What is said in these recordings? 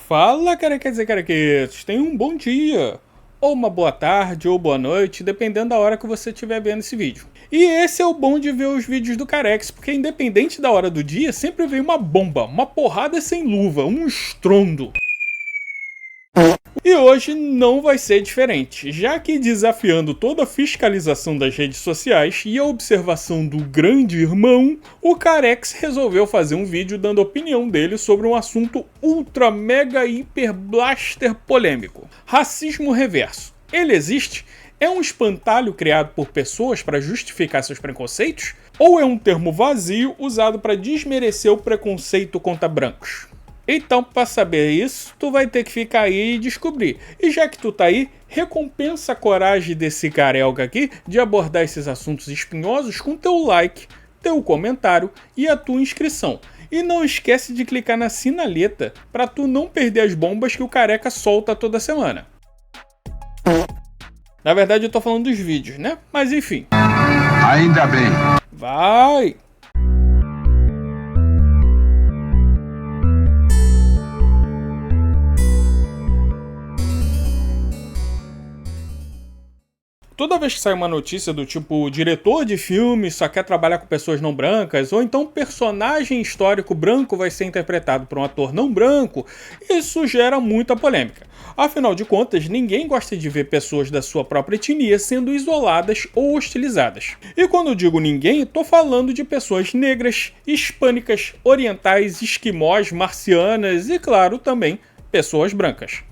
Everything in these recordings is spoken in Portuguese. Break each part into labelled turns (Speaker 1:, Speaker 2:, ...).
Speaker 1: Fala, carequetes e carequetes, tenha um bom dia, ou uma boa tarde, ou boa noite, dependendo da hora que você estiver vendo esse vídeo. E esse é o bom de ver os vídeos do Carex, porque independente da hora do dia, sempre vem uma bomba, uma porrada sem luva, um estrondo. E hoje não vai ser diferente, já que desafiando toda a fiscalização das redes sociais e a observação do grande irmão, o Carex resolveu fazer um vídeo dando a opinião dele sobre um assunto ultra mega hiper blaster polêmico: racismo reverso. Ele existe? É um espantalho criado por pessoas para justificar seus preconceitos? Ou é um termo vazio usado para desmerecer o preconceito contra brancos? Então, para saber isso, tu vai ter que ficar aí e descobrir. E já que tu tá aí, recompensa a coragem desse carelga aqui de abordar esses assuntos espinhosos com teu like, teu comentário e a tua inscrição. E não esquece de clicar na sinaleta para tu não perder as bombas que o Careca solta toda semana. Na verdade eu tô falando dos vídeos, né? Mas enfim.
Speaker 2: Ainda bem.
Speaker 1: Vai! Toda vez que sai uma notícia do tipo diretor de filme só quer trabalhar com pessoas não brancas, ou então personagem histórico branco vai ser interpretado por um ator não branco, isso gera muita polêmica. Afinal de contas, ninguém gosta de ver pessoas da sua própria etnia sendo isoladas ou hostilizadas. E quando eu digo ninguém, tô falando de pessoas negras, hispânicas, orientais, esquimós, marcianas e, claro, também pessoas brancas.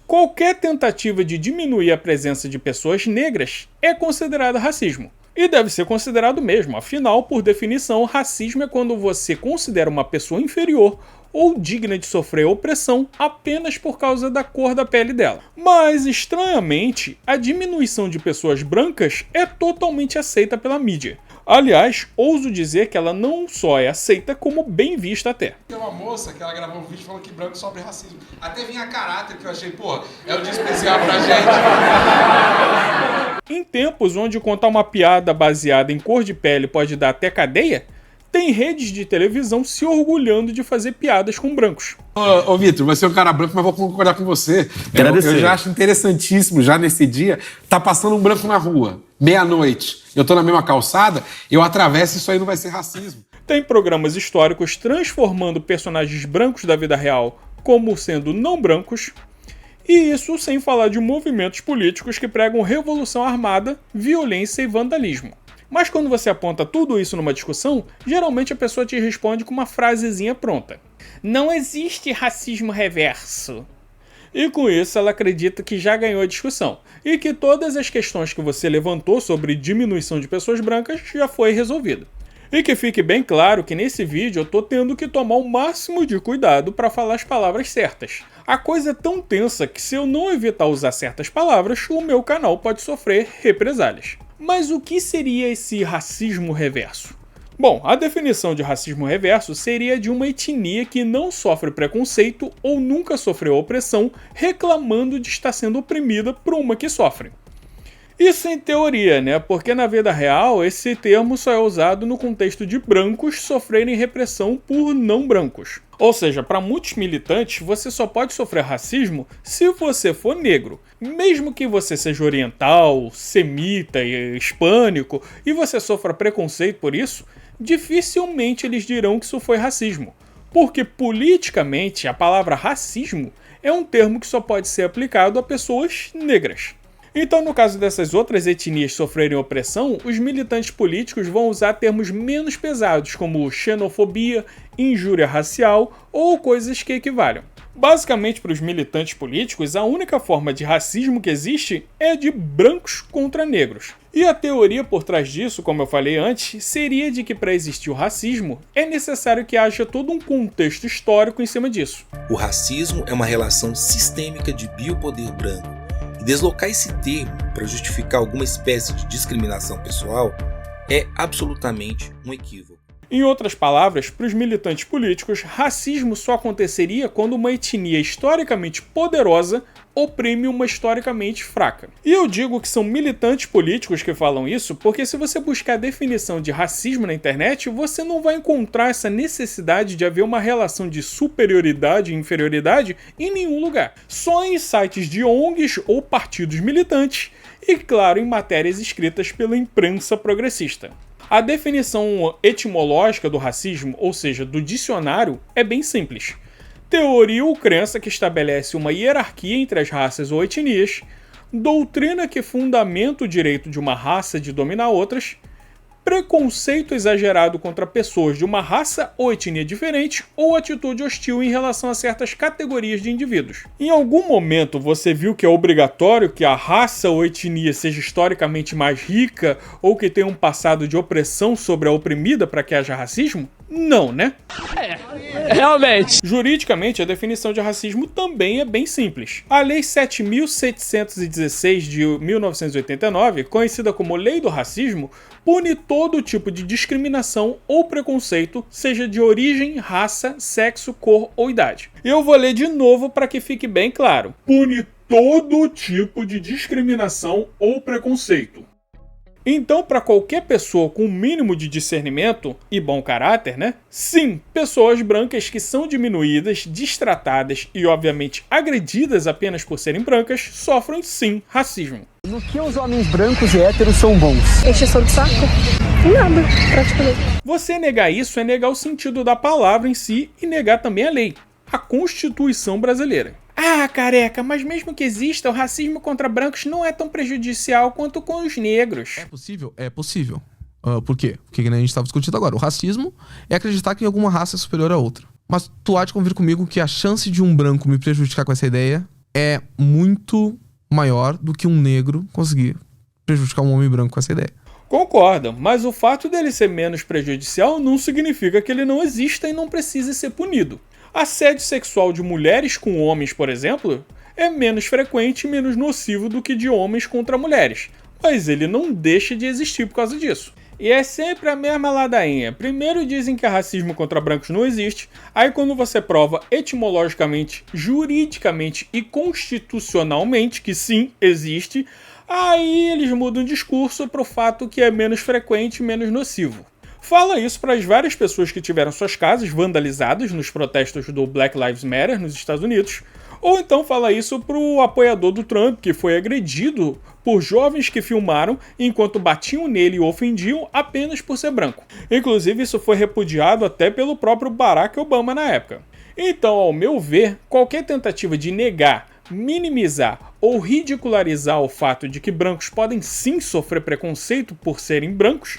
Speaker 1: Qualquer tentativa de diminuir a presença de pessoas negras é considerada racismo. E deve ser considerado mesmo, afinal, por definição, racismo é quando você considera uma pessoa inferior ou digna de sofrer opressão apenas por causa da cor da pele dela. Mas, estranhamente, a diminuição de pessoas brancas é totalmente aceita pela mídia. Aliás, ouso dizer que ela não só é aceita, como bem vista até.
Speaker 2: Tem uma moça que ela gravou um vídeo falando que branco sofre racismo. Até vinha caráter, que eu achei, pô, é o dia especial pra gente.
Speaker 1: Em tempos onde contar uma piada baseada em cor de pele pode dar até cadeia, tem redes de televisão se orgulhando de fazer piadas com brancos.
Speaker 2: Ô Vitor, você é um cara branco, mas vou concordar com você. Eu já acho interessantíssimo, já nesse dia, tá passando um branco na rua, meia-noite, eu tô na mesma calçada, eu atravesso, isso aí não vai ser racismo.
Speaker 1: Tem programas históricos transformando personagens brancos da vida real como sendo não brancos, e isso sem falar de movimentos políticos que pregam revolução armada, violência e vandalismo. Mas quando você aponta tudo isso numa discussão, geralmente a pessoa te responde com uma frasezinha pronta: não existe racismo reverso. E com isso ela acredita que já ganhou a discussão, e que todas as questões que você levantou sobre diminuição de pessoas brancas já foi resolvida. E que fique bem claro que nesse vídeo eu tô tendo que tomar o máximo de cuidado para falar as palavras certas. A coisa é tão tensa que se eu não evitar usar certas palavras, o meu canal pode sofrer represálias. Mas o que seria esse racismo reverso? Bom, a definição de racismo reverso seria de uma etnia que não sofre preconceito ou nunca sofreu opressão, reclamando de estar sendo oprimida por uma que sofre. Isso em teoria, né? Porque na vida real esse termo só é usado no contexto de brancos sofrerem repressão por não brancos. Ou seja, para muitos militantes, você só pode sofrer racismo se você for negro. Mesmo que você seja oriental, semita, hispânico e você sofra preconceito por isso, dificilmente eles dirão que isso foi racismo. Porque politicamente a palavra racismo é um termo que só pode ser aplicado a pessoas negras. Então, no caso dessas outras etnias sofrerem opressão, os militantes políticos vão usar termos menos pesados, como xenofobia, injúria racial ou coisas que equivalham. Basicamente, para os militantes políticos, a única forma de racismo que existe é de brancos contra negros. E a teoria por trás disso, como eu falei antes, seria de que para existir o racismo, é necessário que haja todo um contexto histórico em cima disso.
Speaker 3: O racismo é uma relação sistêmica de biopoder branco. Deslocar esse termo para justificar alguma espécie de discriminação pessoal é absolutamente um equívoco.
Speaker 1: Em outras palavras, para os militantes políticos, racismo só aconteceria quando uma etnia historicamente poderosa oprime uma historicamente fraca. E eu digo que são militantes políticos que falam isso porque se você buscar a definição de racismo na internet, você não vai encontrar essa necessidade de haver uma relação de superioridade e inferioridade em nenhum lugar. Só em sites de ONGs ou partidos militantes e, claro, em matérias escritas pela imprensa progressista. A definição etimológica do racismo, ou seja, do dicionário, é bem simples. Teoria ou crença que estabelece uma hierarquia entre as raças ou etnias, doutrina que fundamenta o direito de uma raça de dominar outras, preconceito exagerado contra pessoas de uma raça ou etnia diferente ou atitude hostil em relação a certas categorias de indivíduos. Em algum momento você viu que é obrigatório que a raça ou etnia seja historicamente mais rica ou que tenha um passado de opressão sobre a oprimida para que haja racismo? Não, né?
Speaker 4: Realmente.
Speaker 1: Juridicamente, a definição de racismo também é bem simples. A Lei 7.716 de 1989, conhecida como Lei do Racismo, pune todo tipo de discriminação ou preconceito, seja de origem, raça, sexo, cor ou idade. Eu vou ler de novo para que fique bem claro. Pune todo tipo de discriminação ou preconceito. Então, para qualquer pessoa com o mínimo de discernimento e bom caráter, né? Sim, pessoas brancas que são diminuídas, destratadas e, obviamente, agredidas apenas por serem brancas, sofrem sim racismo.
Speaker 4: No que os homens brancos e héteros são bons?
Speaker 5: Encheção de saco? Nada, praticamente.
Speaker 1: Você negar isso é negar o sentido da palavra em si e negar também a lei, a Constituição brasileira. Ah, careca, mas mesmo que exista, o racismo contra brancos não é tão prejudicial quanto com os negros.
Speaker 6: É possível? É possível. Por quê? Porque a gente estava discutindo agora. O racismo é acreditar que alguma raça é superior a outra. Mas tu há de convir comigo que a chance de um branco me prejudicar com essa ideia é muito maior do que um negro conseguir prejudicar um homem branco com essa ideia.
Speaker 1: Concordo, mas o fato dele ser menos prejudicial não significa que ele não exista e não precise ser punido. Assédio sexual de mulheres com homens, por exemplo, é menos frequente e menos nocivo do que de homens contra mulheres, mas ele não deixa de existir por causa disso. E é sempre a mesma ladainha. Primeiro dizem que racismo contra brancos não existe, aí quando você prova etimologicamente, juridicamente e constitucionalmente que sim, existe, aí eles mudam o discurso para o fato que é menos frequente e menos nocivo. Fala isso para as várias pessoas que tiveram suas casas vandalizadas nos protestos do Black Lives Matter nos Estados Unidos, ou então fala isso para o apoiador do Trump que foi agredido por jovens que filmaram enquanto batiam nele e o ofendiam apenas por ser branco. Inclusive isso foi repudiado até pelo próprio Barack Obama na época. Então, ao meu ver, qualquer tentativa de negar, minimizar ou ridicularizar o fato de que brancos podem sim sofrer preconceito por serem brancos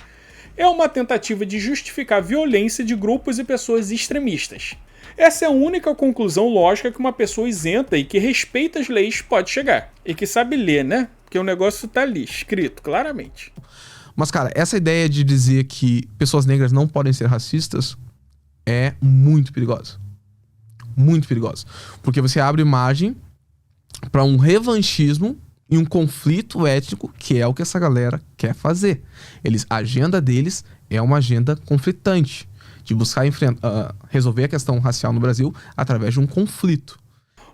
Speaker 1: é uma tentativa de justificar a violência de grupos e pessoas extremistas. Essa é a única conclusão lógica que uma pessoa isenta e que respeita as leis pode chegar. E que sabe ler, né? Porque o negócio tá ali, escrito claramente.
Speaker 6: Mas, cara, essa ideia de dizer que pessoas negras não podem ser racistas é muito perigosa. Muito perigosa. Porque você abre margem para um revanchismo e um conflito étnico, que é o que essa galera quer fazer. A agenda deles é uma agenda conflitante, de buscar resolver a questão racial no Brasil através de um conflito.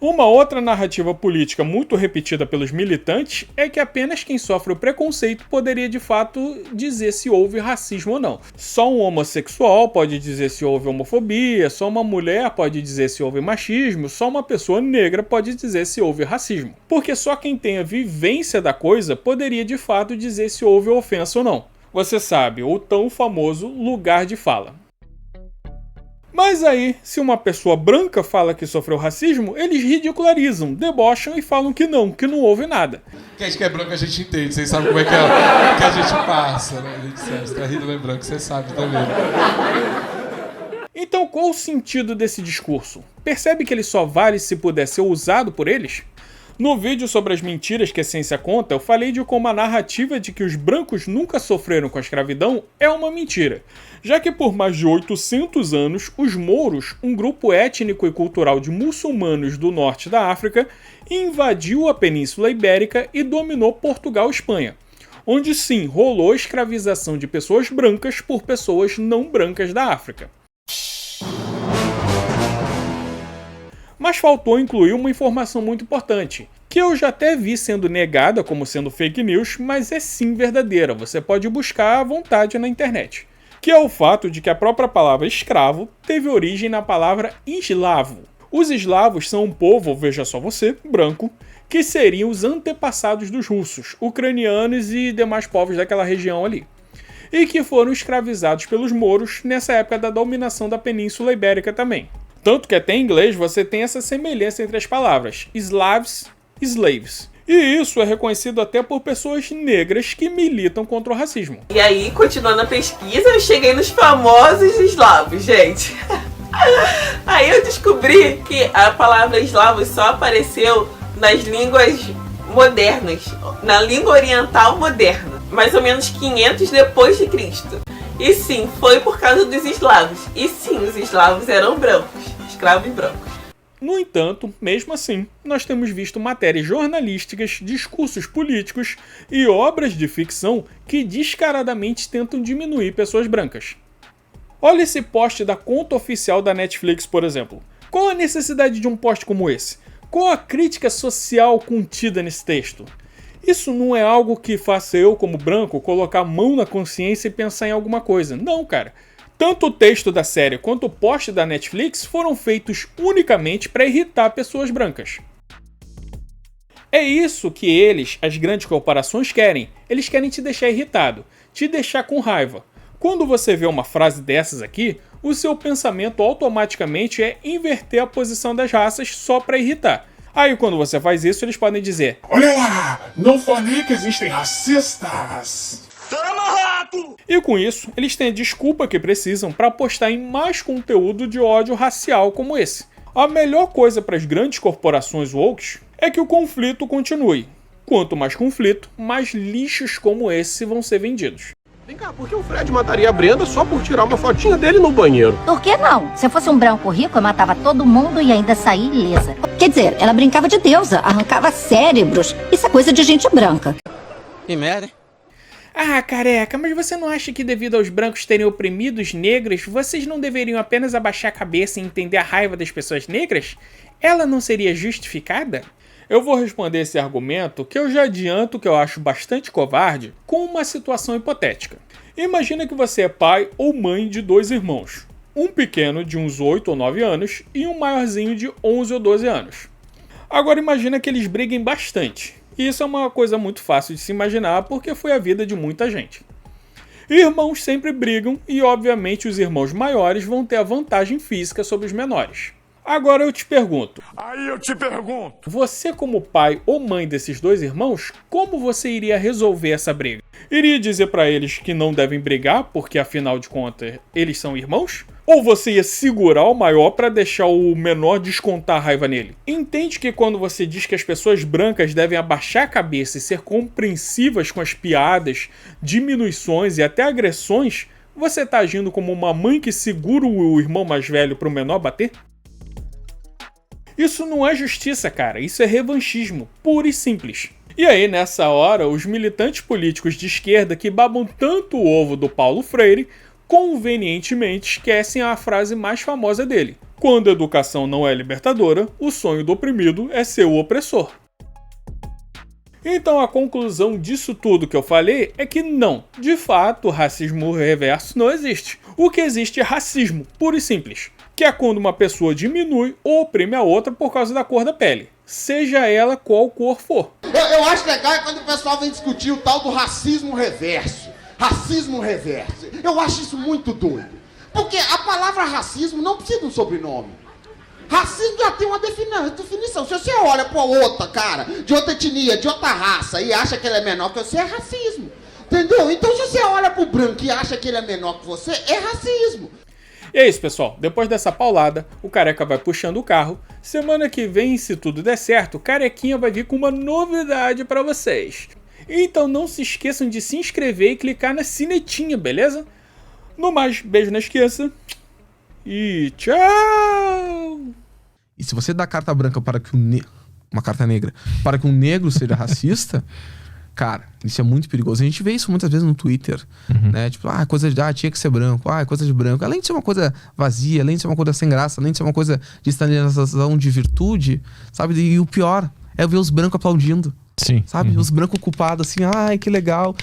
Speaker 1: Uma outra narrativa política muito repetida pelos militantes é que apenas quem sofre o preconceito poderia de fato dizer se houve racismo ou não. Só um homossexual pode dizer se houve homofobia, só uma mulher pode dizer se houve machismo, só uma pessoa negra pode dizer se houve racismo. Porque só quem tem a vivência da coisa poderia de fato dizer se houve ofensa ou não. Você sabe, o tão famoso lugar de fala. Mas aí, se uma pessoa branca fala que sofreu racismo, eles ridicularizam, debocham e falam que não houve nada.
Speaker 2: Que a gente que é branco a gente entende, vocês sabem como é que a gente passa, né? A gente sabe, você tá rindo lembrando que você sabe também.
Speaker 1: Então qual o sentido desse discurso? Percebe que ele só vale se puder ser usado por eles? No vídeo sobre as mentiras que a ciência conta, eu falei de como a narrativa de que os brancos nunca sofreram com a escravidão é uma mentira, já que por mais de 800 anos, os mouros, um grupo étnico e cultural de muçulmanos do norte da África, invadiu a Península Ibérica e dominou Portugal e Espanha. onde sim rolou a escravização de pessoas brancas por pessoas não brancas da África. Mas faltou incluir uma informação muito importante, que eu já até vi sendo negada como sendo fake news, mas é sim verdadeira, você pode buscar à vontade na internet. Que é o fato de que a própria palavra escravo teve origem na palavra eslavo. Os eslavos são um povo, veja só você, branco, que seriam os antepassados dos russos, ucranianos e demais povos daquela região ali. E que foram escravizados pelos mouros nessa época da dominação da Península Ibérica também. Tanto que até em inglês você tem essa semelhança entre as palavras Slavs e Slaves. E isso é reconhecido até por pessoas negras que militam contra o racismo.
Speaker 7: E aí, continuando a pesquisa, eu cheguei nos famosos eslavos, gente. Aí eu descobri que a palavra eslavo só apareceu nas línguas modernas, na língua oriental moderna, mais ou menos 500 depois de Cristo. E sim, foi por causa dos eslavos. E sim, os eslavos eram brancos, escravos brancos.
Speaker 1: No entanto, mesmo assim, nós temos visto matérias jornalísticas, discursos políticos e obras de ficção que descaradamente tentam diminuir pessoas brancas. Olha esse post da conta oficial da Netflix, por exemplo. Qual a necessidade de um post como esse? Qual a crítica social contida nesse texto? Isso não é algo que faça eu, como branco, colocar a mão na consciência e pensar em alguma coisa. Não, cara. Tanto o texto da série quanto o post da Netflix foram feitos unicamente para irritar pessoas brancas. É isso que eles, as grandes corporações, querem. Eles querem te deixar irritado, te deixar com raiva. Quando você vê uma frase dessas aqui, o seu pensamento automaticamente é inverter a posição das raças só para irritar. Aí quando você faz isso, eles podem dizer:
Speaker 8: olha lá, não falei que existem racistas.
Speaker 1: E com isso, eles têm a desculpa que precisam para apostar em mais conteúdo de ódio racial como esse. A melhor coisa para as grandes corporações woke é que o conflito continue. Quanto mais conflito, mais lixos como esse vão ser vendidos.
Speaker 9: Vem cá, por que o Fred mataria a Brenda só por tirar uma fotinha dele no banheiro?
Speaker 10: Por que não? Se eu fosse um branco rico, eu matava todo mundo e ainda saía ilesa. Quer dizer, ela brincava de deusa, arrancava cérebros. Isso é coisa de gente branca.
Speaker 4: Que merda, hein?
Speaker 1: Ah, careca, mas você não acha que devido aos brancos terem oprimido os negros, vocês não deveriam apenas abaixar a cabeça e entender a raiva das pessoas negras? Ela não seria justificada? Eu vou responder esse argumento, que eu já adianto que eu acho bastante covarde, com uma situação hipotética. Imagina que você é pai ou mãe de 2 irmãos. Um pequeno de uns 8 ou 9 anos e um maiorzinho de 11 ou 12 anos. Agora imagina que eles briguem bastante. E isso é uma coisa muito fácil de se imaginar porque foi a vida de muita gente. Irmãos sempre brigam e obviamente os irmãos maiores vão ter a vantagem física sobre os menores. Agora eu te pergunto. Você como pai ou mãe desses 2 irmãos, como você iria resolver essa briga? Iria dizer pra eles que não devem brigar porque afinal de contas eles são irmãos? Ou você ia segurar o maior pra deixar o menor descontar a raiva nele? Entende que quando você diz que as pessoas brancas devem abaixar a cabeça e ser compreensivas com as piadas, diminuições e até agressões, você tá agindo como uma mãe que segura o irmão mais velho pro menor bater? Isso não é justiça, cara, isso é revanchismo, puro e simples. E aí, nessa hora, os militantes políticos de esquerda que babam tanto o ovo do Paulo Freire, convenientemente esquecem a frase mais famosa dele. Quando a educação não é libertadora, o sonho do oprimido é ser o opressor. Então a conclusão disso tudo que eu falei é que não, de fato, o racismo reverso não existe. O que existe é racismo, puro e simples. Que é quando uma pessoa diminui ou oprime a outra por causa da cor da pele, seja ela qual cor for.
Speaker 11: Eu acho legal quando o pessoal vem discutir o tal do racismo reverso. Racismo reverso. Eu acho isso muito doido. Porque a palavra racismo não precisa de um sobrenome. Racismo já tem uma definição. Se você olha para outra cara, de outra etnia, de outra raça e acha que ele é menor que você, é racismo. Entendeu? Então se você olha para o branco e acha que ele é menor que você, é racismo.
Speaker 1: E é isso, pessoal. Depois dessa paulada, o Careca vai puxando o carro. Semana que vem, se tudo der certo, o Carequinha vai vir com uma novidade pra vocês. Então não se esqueçam de se inscrever e clicar na sinetinha, beleza? No mais, beijo, não esqueça. E tchau!
Speaker 6: E se você dá carta branca para que uma carta negra, para que um negro seja racista, Cara, isso é muito perigoso. A gente vê isso muitas vezes no Twitter, né? Tipo, coisa de... tinha que ser branco. Coisa de branco. Além de ser uma coisa vazia, além de ser uma coisa sem graça, além de ser uma coisa de estandarização de virtude, sabe? E o pior é ver os brancos aplaudindo.
Speaker 12: Sim.
Speaker 6: Sabe? Os brancos ocupados assim, que legal.